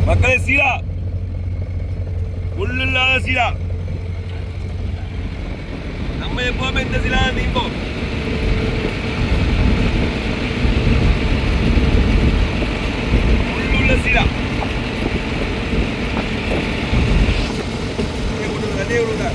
மக்களே சீரா உள்ளில்லாத சீரா. நம்ம எப்பவுமே இந்த சீரா நீப்போம். உள்ளுள்ள சீரா அதே விடுங்க.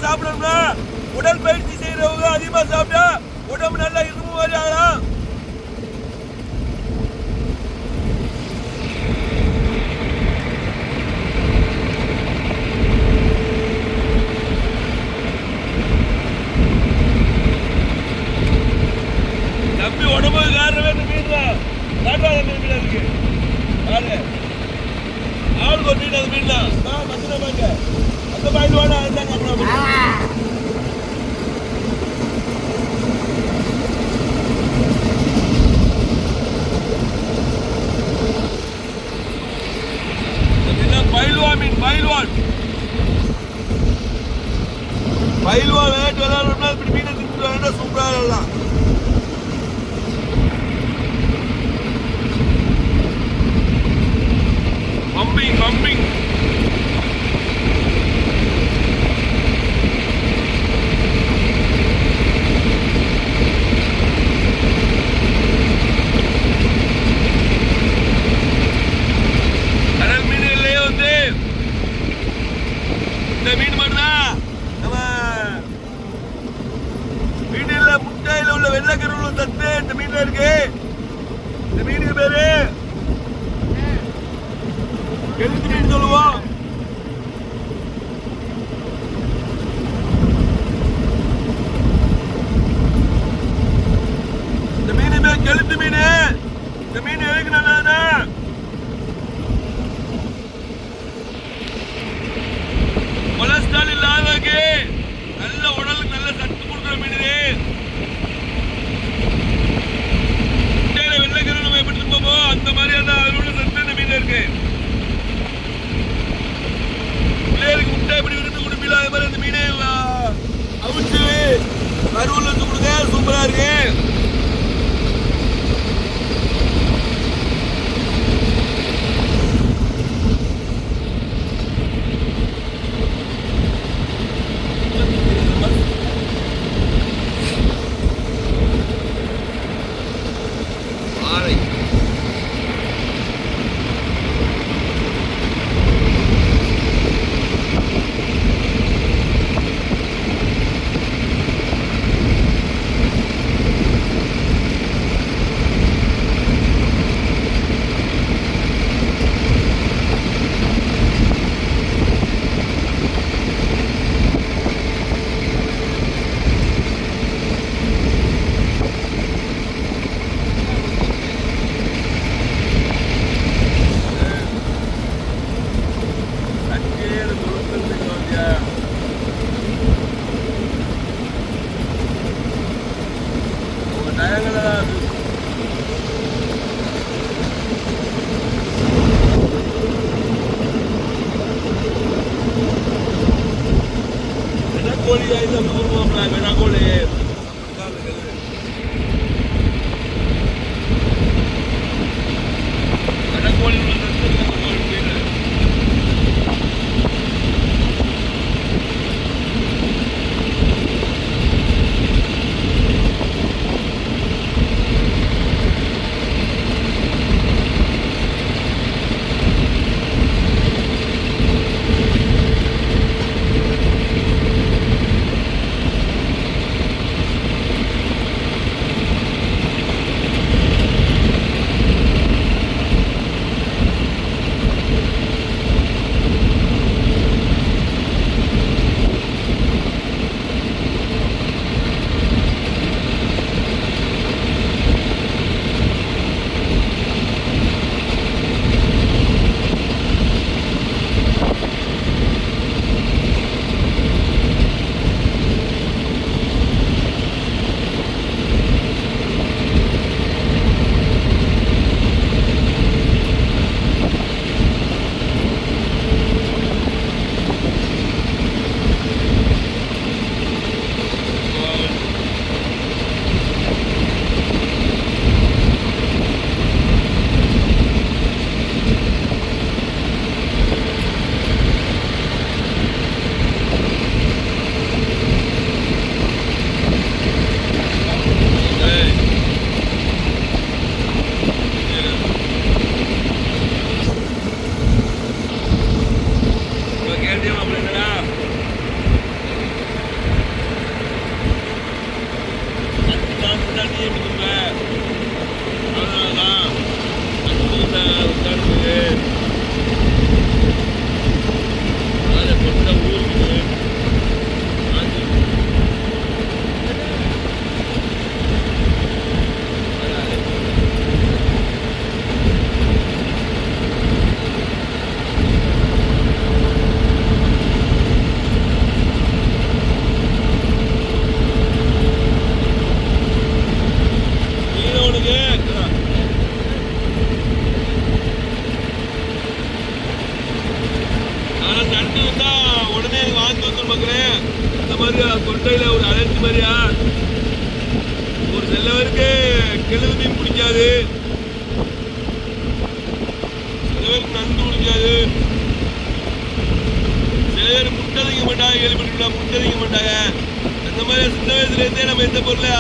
சாப்பிடணும்னா உடல் பயிற்சி செய்யறவங்க அதிகமா சாப்பிட்டா உடம்பு நல்லா இருக்கும் மாதிரி ஆகலாம். தம்பி உடம்பு காரணமே இந்த மீன் தான். காட்டாத மீன் இருக்கு. ஆளுக்கு ஒரு மீன், அது மீன் தான். மதுரை பாங்க அந்த பாயில் வாடா இருந்தாங்க. பயில்வான் மீன், பயில்வான் பயில்வான் விளையாட்டு விளையாடணும்னா இப்படி மீனை திட்டு விளையாண்டா சூப்பரா விளையாடலாம். பம்பிங் பம்பிங் கடல் மீன்களே வந்து இந்த மீன் மட்டும்தான் நம்ம மீன்ல முட்டையில உள்ள வெள்ளைக்கருவுள்ள சத்து இந்த மீன்ல இருக்கு. இந்த மீனுக்கு பேரு கெளுத்தி மீன் சொல்லுவோம். இந்த மீன் பேர் கெளுத்தி மீன். இந்த மீன் எதுக்கு நல்லதுன்னா கொலஸ்ட்ரால் இல்லாதவங்க நல்ல உடலுக்கு நல்ல சத்து கொடுக்குற மீன். முட்டையில வெள்ளைக்கரு நம்ம எப்படி இருப்போமோ அந்த மாதிரி அந்த அதோட சத்து இந்த மீன்ல இருக்கு. பிள்ளைகளுக்கு முட்டை எப்படி விருந்து கொடுப்பீங்களா அது மாதிரி அந்த மீனை அவிச்சு கருவில் வச்சு கொடுங்க. சூப்பரா இருக்கு. கெளுது மீன் பிடிக்காது, சில பேருக்கு நண்டு பிடிக்காது, சில பேர் முட்டை திங்க மாட்டாங்க. கேள்விப்பட்டிருக்கா? முட்டை திங்க மாட்டாங்க. அந்த மாதிரி சின்ன வயசுல இருந்தே நம்ம எந்த பொருளை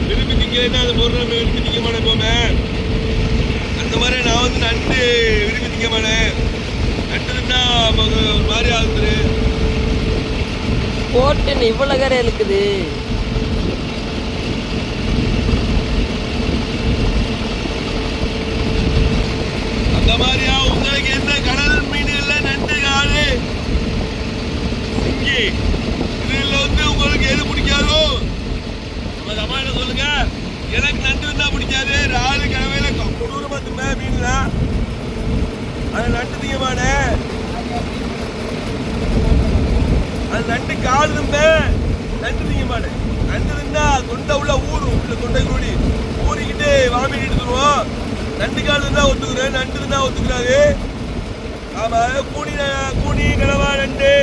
விரும்பி திங்கன்னா அந்த பொருளை நம்ம விரும்பி திங்க மாட்டேன். போமே அந்த மாதிரி நான் வந்து நண்டு விரும்பி திங்க மாட்டேன். நண்டு தின்னா ஒரு மாதிரி ஆகுது. போட்டு இவ்வளவு கரை இருக்குது. அந்த மாதிரியா உங்களுக்கு என்ன கடல் மீன்கள்ல நண்டு, காடு, சிங்கி இதுல வந்து உங்களுக்கு எது பிடிக்காதோ நம்ம சமாளிக்க சொல்லுங்க. எனக்கு நண்டு தான் பிடிக்காது. ராலு கிழமையில கொடூரமா தின்ன மீன்லாம் அது நண்டு திங்கமான. அது நண்டு கால் திம்பேன், நண்டு திங்கமான. நண்டு தின்னா தொண்டை உள்ள ஊறும், உள்ள தொண்டை கூடி ஊறிக்கிட்டு வாமிட்டு எடுத்துருவோம். நண்டு கால் தின்னா ஒத்துக்குறேன், நண்டு தின்னா ஒத்துக்கிறாரு. ஆமா, கூனி கிழவா நண்டு.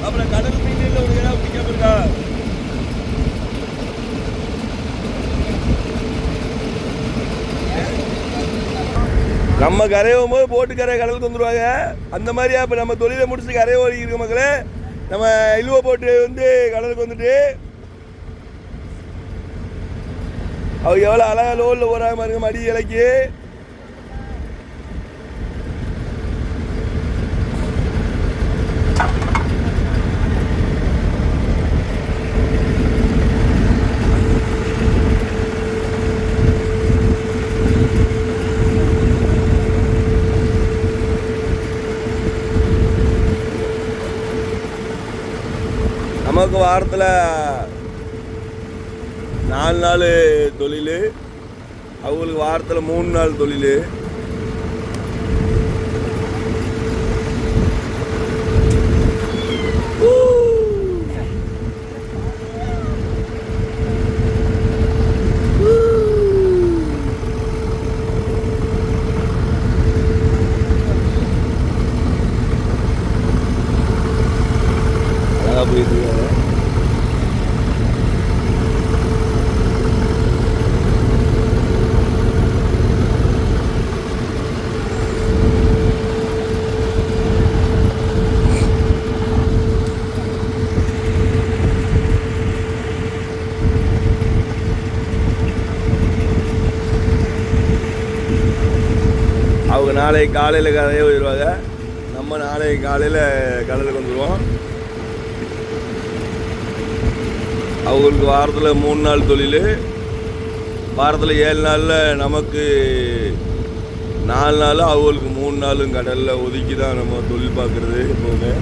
அப்புறம் கடல் மீன் ஒரு கிழவா பிடிக்காம இருக்கா? நம்ம கரையும் போது போட்டு கரை கடலுக்கு வந்துடுவாங்க. அந்த மாதிரியா இப்போ நம்ம தொழிலை முடிச்சு கரையை ஓடிக்கிற மக்களே, நம்ம இழுவ போட்டு வந்து கடலுக்கு வந்துட்டு அவங்க எவ்வளோ அழகா லோலில் போகிறாங்க பாருங்க, மடி இலைக்கு. நமக்கு வாரத்தில் 4 நாள் தொழில், அவங்களுக்கு வாரத்தில் 3 நாள் தொழில். போயிட்டு அவங்க நாளைக்கு காலையில் கரையே போயிடுவாங்க. நம்ம நாளைக்கு காலையில் கடலுக்கு வந்துடுவோம். அவங்களுக்கு வாரத்தில் 3 நாள் தொழில், வாரத்தில் 7 நாளில் நமக்கு 4 நாள், அவங்களுக்கு 3 நாளும் கடலில் ஒதுக்கி தான் நம்ம தொழில் பார்க்குறது எப்போவுமே.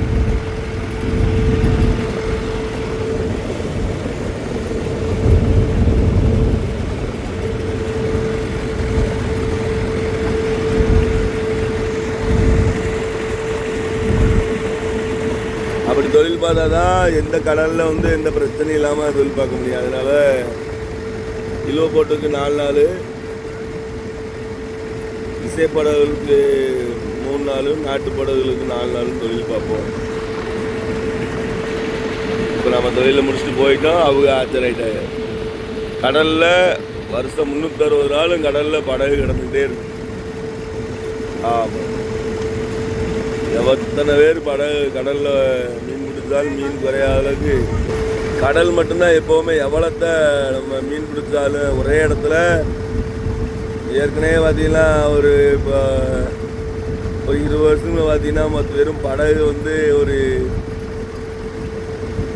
அப்படி தொழில் பார்த்தா தான் எந்த கடலில் வந்து எந்த பிரச்சனையும் இல்லாமல் தொழில் பார்க்க முடியும். அதனால கிலோ போட்டுக்கு 4 நாள், இசைப்படகுகளுக்கு 3 நாள், நாட்டு படகுகளுக்கு 4 நாள் தொழில் பார்ப்போம். இப்போ நம்ம தொழிலை முடிச்சுட்டு போயிட்டோம். அவங்க ஆச்சரிட்டாங்க. கடலில் வருஷம் 360 நாளும் கடலில் படகு கிடந்துகிட்டே இருக்கு. ஆமாம், எத்தனை பேர் படகு கடலில் மீன் பிடிச்சாலும் மீன் குறையாத அளவுக்கு. கடல் மட்டும்தான் எப்போவுமே எவ்வளோத்த நம்ம மீன் பிடிச்சாலும் ஒரே இடத்துல. ஏற்கனவே பார்த்தீங்கன்னா ஒரு இப்போ ஒரு 20 வருஷத்துல பார்த்தீங்கன்னா மற்ற வெறும் படகு வந்து ஒரு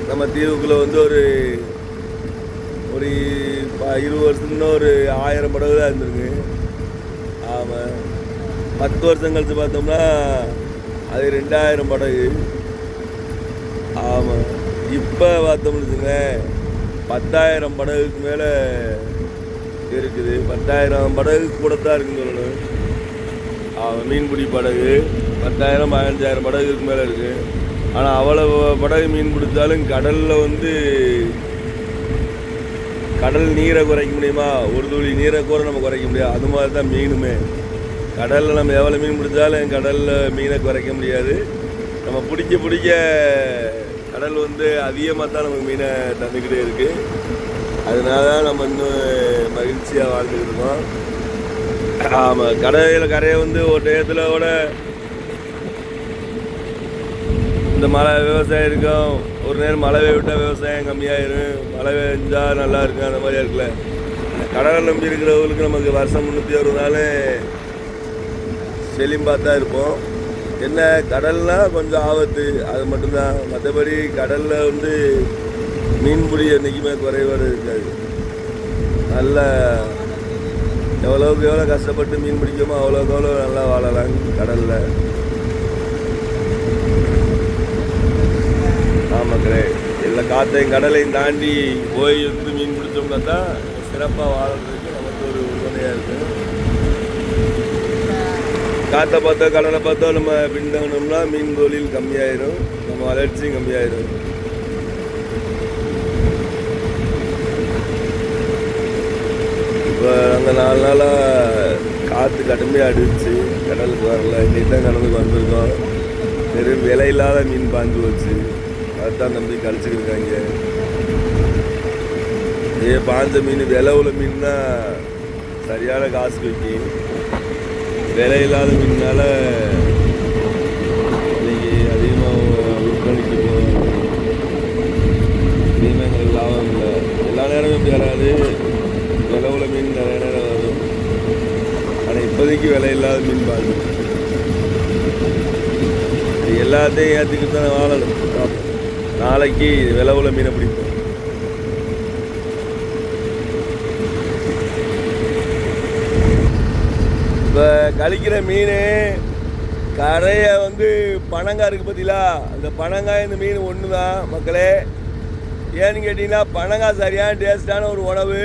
நம்ம தீவுக்குள்ளே வந்து ஒரு 20 வருஷத்துக்குன்னா ஒரு 1000 படகு தான் இருந்திருக்கு. ஆமாம், 10 வருஷம் கழிச்சு பார்த்தோம்னா அது 2000 படகு. ஆமாம், இப்போ பார்த்தோம்னு வச்சுங்க 10,000 படகுக்கு மேலே இருக்குது. 10,000 படகு கூட தான் இருக்குன்னு சொல்லணும். மீன்பிடி படகு 10,000 15,000 படகுக்கு மேலே இருக்குது. ஆனால் அவ்வளோ படகு மீன் பிடிச்சாலும் கடலில் வந்து கடல் நீரை குறைக்க முடியுமா? ஒரு துளி நீரை கூட நம்ம குறைக்க முடியாது. அது மாதிரி தான் மீனுமே. கடலில் நம்ம எவ்வளோ மீன் பிடிச்சாலும் கடலில் மீனை குறைக்க முடியாது. நம்ம பிடிக்க கடல் வந்து அதிகமாக தான் நமக்கு மீனை தந்துக்கிட்டே இருக்குது. அதனால தான் நம்ம இன்னும் மகிழ்ச்சியாக வாழ்ந்துக்கிட்டு இருக்கோம். ஆமாம், கரையை வந்து ஒரு டயத்தில் கூட இந்த மழை விவசாயம் இருக்கும். ஒரு நேரம் மழை விட்டால் விவசாயம் கம்மியாயிரும், மழை பெஞ்சால் நல்லா இருக்கும். அந்த மாதிரியா இருக்குல்ல. கடலை நம்பி இருக்கிறவங்களுக்கு நமக்கு வருஷம் 360 நாள் செழிம்பாக தான் இருப்போம். என்ன கடல்னால் கொஞ்சம் ஆபத்து, அது மட்டும்தான். மற்றபடி கடலில் வந்து மீன்பிடி என்றைக்குமே குறைபாடு இருக்காது. நல்ல எவ்வளோக்கு எவ்வளோ கஷ்டப்பட்டு மீன் பிடிக்குமோ அவ்வளோக்கு எவ்வளோ நல்லா வாழலாம் கடலில். ஆமாங்களே, எல்லா காற்றையும் கடலையும் தாண்டி போய் வந்து மீன் பிடிச்சோம்னா தான் சிறப்பாக வாழறதுக்கு நமக்கு ஒரு உறுதுணையாக இருக்குது. காற்றை பார்த்தோ கடலை பார்த்தோ நம்ம பின்தங்கினோம்னா மீன் தொழில் கம்மியாயிடும், நம்ம வளர்ச்சியும் கம்மியாயிடும். இப்போ அந்த 4 நாளாக காற்று கடுமையாக அடிச்சு கடலுக்கு வரல. இன்றைக்கி தான் கடலுக்கு வந்திருக்கோம். வெறும் விலை இல்லாத மீன் பாஞ்சு வச்சு அதைத்தான் நம்பி கழிச்சுக்கிருக்காங்க. பாஞ்ச மீன் விலை உள்ள மீன் தான் சரியான காசு வைக்கி. விலை இல்லாத மீனால இன்னைக்கு அதிகமாக விற்பனைக்கு போகும். அதிகமாக எங்களுக்கு லாபம் இல்லை. எல்லா நேரமும் எப்படி வராது, விலை உள்ள மீன் நிறைய நேரம் வரும். ஆனால் இப்போதைக்கு விலை இல்லாத மீன் பாஞ்சு எல்லாத்தையும் ஏற்றுக்கிட்டு தானே வாழணும். நாளைக்கு விலை உள்ள மீனை பிடிப்போம். இப்போ கழிக்கிற மீன் கரையை வந்து பனங்காய் இருக்குது பார்த்தீங்களா, அந்த பனங்காய் இந்த மீன் ஒன்று தான் மக்களே. ஏன்னு கேட்டிங்கன்னா பனங்காய் சரியான டேஸ்டான ஒரு உணவு,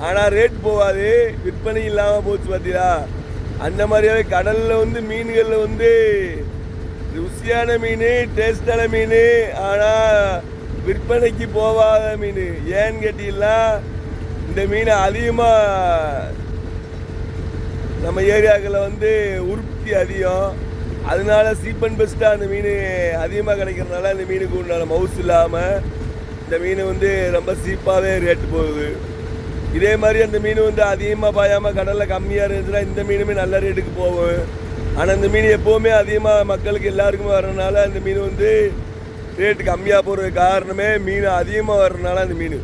ஆனால் ரேட் போகாது, விற்பனை இல்லாமல் போச்சு பார்த்தீங்களா. அந்த மாதிரியாவே கடலில் வந்து மீன்களில் வந்து ருசியான மீன், டேஸ்டான மீன், ஆனால் விற்பனைக்கு போகாத மீன். ஏன்னு கேட்டீங்கன்னா இந்த மீன் அதிகமாக நம்ம ஏரியாக்களில் வந்து உற்பத்தி அதிகம், அதனால சீப் அண்ட் பெஸ்ட்டாக அந்த மீன் அதிகமாக கிடைக்கிறதுனால அந்த மீனுக்கு உண்டான மவுஸ் இல்லாமல் இந்த மீன் வந்து ரொம்ப சீப்பாகவே ரேட்டு போகுது. இதே மாதிரி அந்த மீன் வந்து அதிகமாக பாயாமல் கடலில் கம்மியாக இருந்துச்சுன்னா இந்த மீனுமே நல்ல ரேட்டுக்கு போகும். ஆனால் இந்த மீன் எப்போவுமே அதிகமாக மக்களுக்கு எல்லாருக்குமே வர்றதுனால அந்த மீன் வந்து ரேட்டு கம்மியாக போகிறதுக்கு காரணமே மீன் அதிகமாக வர்றதுனால அந்த மீன்.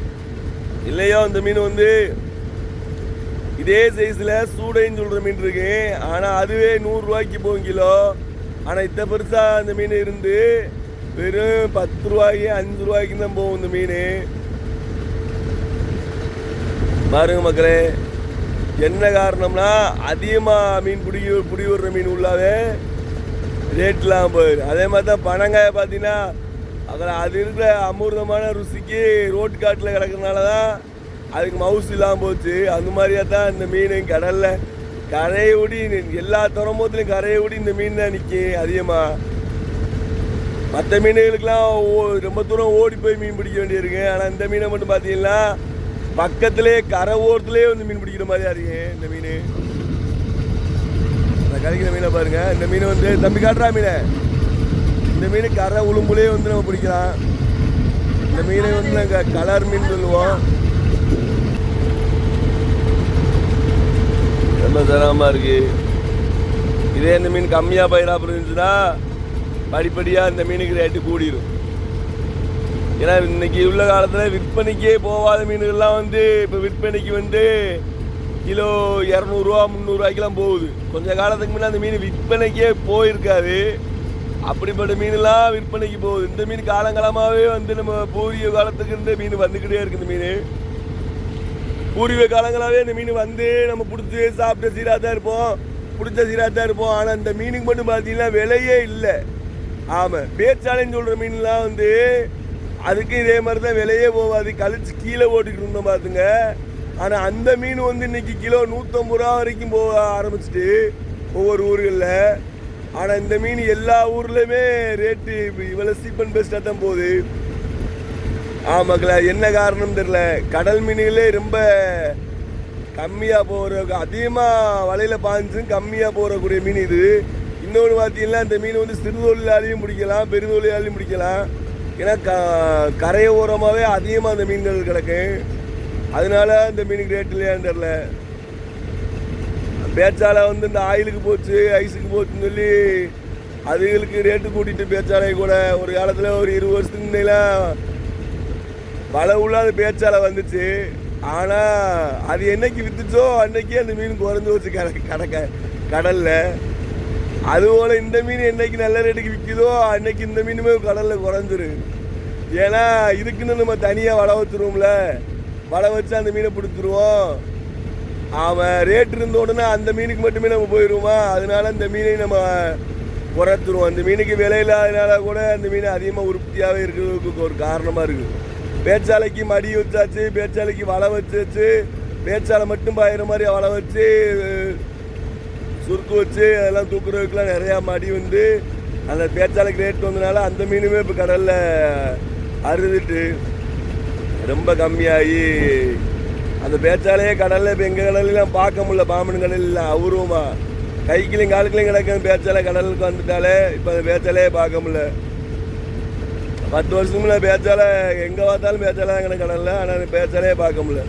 இல்லையோ அந்த மீன் வந்து இதே சைஸில் சூடைன்னு சொல்கிற மீன் இருக்கு, ஆனால் அதுவே 100 ரூபாய்க்கு போகும் கிலோ. ஆனால் இத்த பெருசாக அந்த மீன் இருந்து வெறும் 10 ரூபாய்க்கு 5 ரூபாய்க்கு தான் போகும் இந்த மீன். பாருங்க மக்களே, என்ன காரணம்னா அதிகமாக மீன் பிடி விடுற மீன் உள்ளாவே ரேட்லாம் போயிடும். அதே மாதிரி தான் பனங்காயை பார்த்தீங்கன்னா அதில் அது இருக்கிற அமூர்த்தமான ருசிக்கு ரோட்டு காட்டில் கிடக்கிறதுனால தான் அதுக்கு மவுஸ் இல்லாமல் போச்சு. அந்த மாதிரியா தான் இந்த மீன் கடலில் கரையை ஓடி எல்லா துறைமுகத்துலையும் கரையை ஓடி இந்த மீன் தான் நிற்கும் அதிகமாக. மற்ற மீன்களுக்கெல்லாம் ரொம்ப தூரம் ஓடி போய் மீன் பிடிக்க வேண்டியிருக்கு. ஆனால் இந்த மீனை மட்டும் பார்த்தீங்கன்னா பக்கத்துலேயே கரை ஓரத்துலேயே வந்து மீன் பிடிக்கிற மாதிரியா இருக்கு இந்த மீன். நான் கரைக்கிற மீனை பாருங்க, இந்த மீன் வந்து தம்பி காட்டுறா மீனை, இந்த மீன் கரை உளும்புலேயே வந்து நம்ம பிடிக்கலாம். இந்த மீனை வந்து நாங்கள் கலர் மீன் சொல்லுவோம். ரொம்ப சிரமமாக இருக்குது. இதே இந்த மீன் கம்மியாக பயிராக இருந்துச்சுன்னா படிப்படியாக இந்த மீனுக்கு ரேட்டு கூடிடும். ஏன்னா இன்னைக்கு உள்ள காலத்தில் விற்பனைக்கே போகாத மீன்கள்லாம் வந்து இப்போ விற்பனைக்கு வந்து கிலோ 200 ரூபா 300 ரூபாய்க்கெல்லாம் போகுது. கொஞ்சம் காலத்துக்கு முன்னாடி அந்த மீன் விற்பனைக்கே போயிருக்காது, அப்படிப்பட்ட மீனெல்லாம் விற்பனைக்கு போகுது. இந்த மீன் காலங்காலமாகவே வந்து நம்ம பூர்வீக காலத்துக்கு இந்த மீன் வந்துக்கிட்டே இருக்குது. இந்த மீன் பூர்வீக காலங்களாகவே இந்த மீன் வந்து நம்ம பிடிச்சி சாப்பிட்டு சீராக தான் இருப்போம், பிடிச்ச சீராக தான் இருப்போம். ஆனால் இந்த மீனுக்கு மட்டும் பார்த்தீங்கன்னா விலையே இல்லை. ஆமாம், பேச்சாலைன்னு சொல்கிற மீன்லாம் வந்து அதுக்கு இதே மாதிரி தான் விலையே போகாது, கழிச்சு கீழே ஓட்டிக்கிட்டு இருந்தோம் பார்த்துங்க. ஆனால் அந்த மீன் வந்து இன்னைக்கு கிலோ 150 ரூபா வரைக்கும் போக ஆரம்பிச்சிட்டு ஒவ்வொரு ஊர்களில். ஆனால் இந்த மீன் எல்லா ஊர்லேயுமே ரேட்டு இவ்வளோ சீப் அண்ட் பெஸ்ட்டாக தான் போகுது. ஆமாங்களா, என்ன காரணம் தெரியல. கடல் மீன்களே ரொம்ப கம்மியாக போகிற, அதிகமாக வலையில் பாய்ஞ்சும் கம்மியாக போகக்கூடிய மீன் இது. இன்னொன்று பார்த்தீங்கன்னா இந்த மீன் வந்து சிறு தொழிலாலையும் பிடிக்கலாம், பெருந்தொழிலாலையும் பிடிக்கலாம். ஏன்னா கரையை ஓரமாகவே அதிகமாக அந்த மீன்கள் கிடக்கு. அதனால இந்த மீனுக்கு ரேட் இல்லையான்னு தெரில. பேச்சாலை வந்து இந்த ஆயிலுக்கு போச்சு, ஐஸுக்கு போச்சுன்னு சொல்லி அதுகளுக்கு ரேட்டு கூட்டிட்டு பேச்சாலை கூட ஒரு காலத்தில் ஒரு 20 வருஷத்துக்கு முன்னெல்லாம் வலை உள்ளாத பேச்சாலை வந்துச்சு. ஆனால் அது என்னைக்கு வித்துச்சோ அன்னைக்கே அந்த மீன் குறைஞ்சி வச்சு கடலில். அதுபோல் இந்த மீன் என்னைக்கு நல்ல ரேட்டுக்கு விற்குதோ அன்னைக்கு இந்த மீனுமே கடலில் குறைஞ்சிரும். ஏன்னா இதுக்குன்னு நம்ம தனியாக வலை வச்சுருவோம்ல, வலை வச்சு அந்த மீனை பிடிச்சிருவோம். அவன் ரேட் இருந்த உடனே அந்த மீனுக்கு மட்டுமே நம்ம போயிடுவோமா, அதனால இந்த மீனை நம்ம குறைச்சிருவோம். அந்த மீனுக்கு விலை இல்லாதனால கூட அந்த மீன் அதிகமாக உற்பத்தியாகவே இருக்கிறதுக்கு ஒரு காரணமாக இருக்குது. பேச்சாலைக்கு மடி வச்சாச்சு, பேச்சாலைக்கு வலை வச்சு, பேச்சாலை மட்டும் பாயிற மாதிரி வலை வச்சு சுருக்கு வச்சு அதெல்லாம் தூக்குறதுக்குலாம் நிறையா மடி வந்து அந்த பேச்சாலைக்கு ரேட் வந்ததுனால அந்த மீனுமே இப்போ கடலில் அறுதிட்டு ரொம்ப கம்மியாகி அந்த பேச்சாலையே கடலில் இப்போ எங்கள் கடல்லாம் பார்க்க முடியல. பாம்பன் கடலில் அவுருவமா கைக்கிலையும் காலுக்குலையும் கிடக்கும் பேச்சாலை கடலுக்கு வந்துட்டாலே இப்போ அந்த பேச்சாலையே பார்க்க முடியல. 10 வருஷத்துக்கு முன்னே பேச்சாலை எங்கே பார்த்தாலும் பேச்சாலை தான் கிடக்கு கடலில், ஆனால் அந்த பேச்சாலையே பார்க்க முடியல.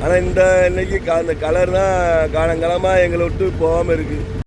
ஆனால் இன்னைக்கு அந்த கலர் தான் காலங்காலமாக எங்களை விட்டு போகாமல் இருக்குது.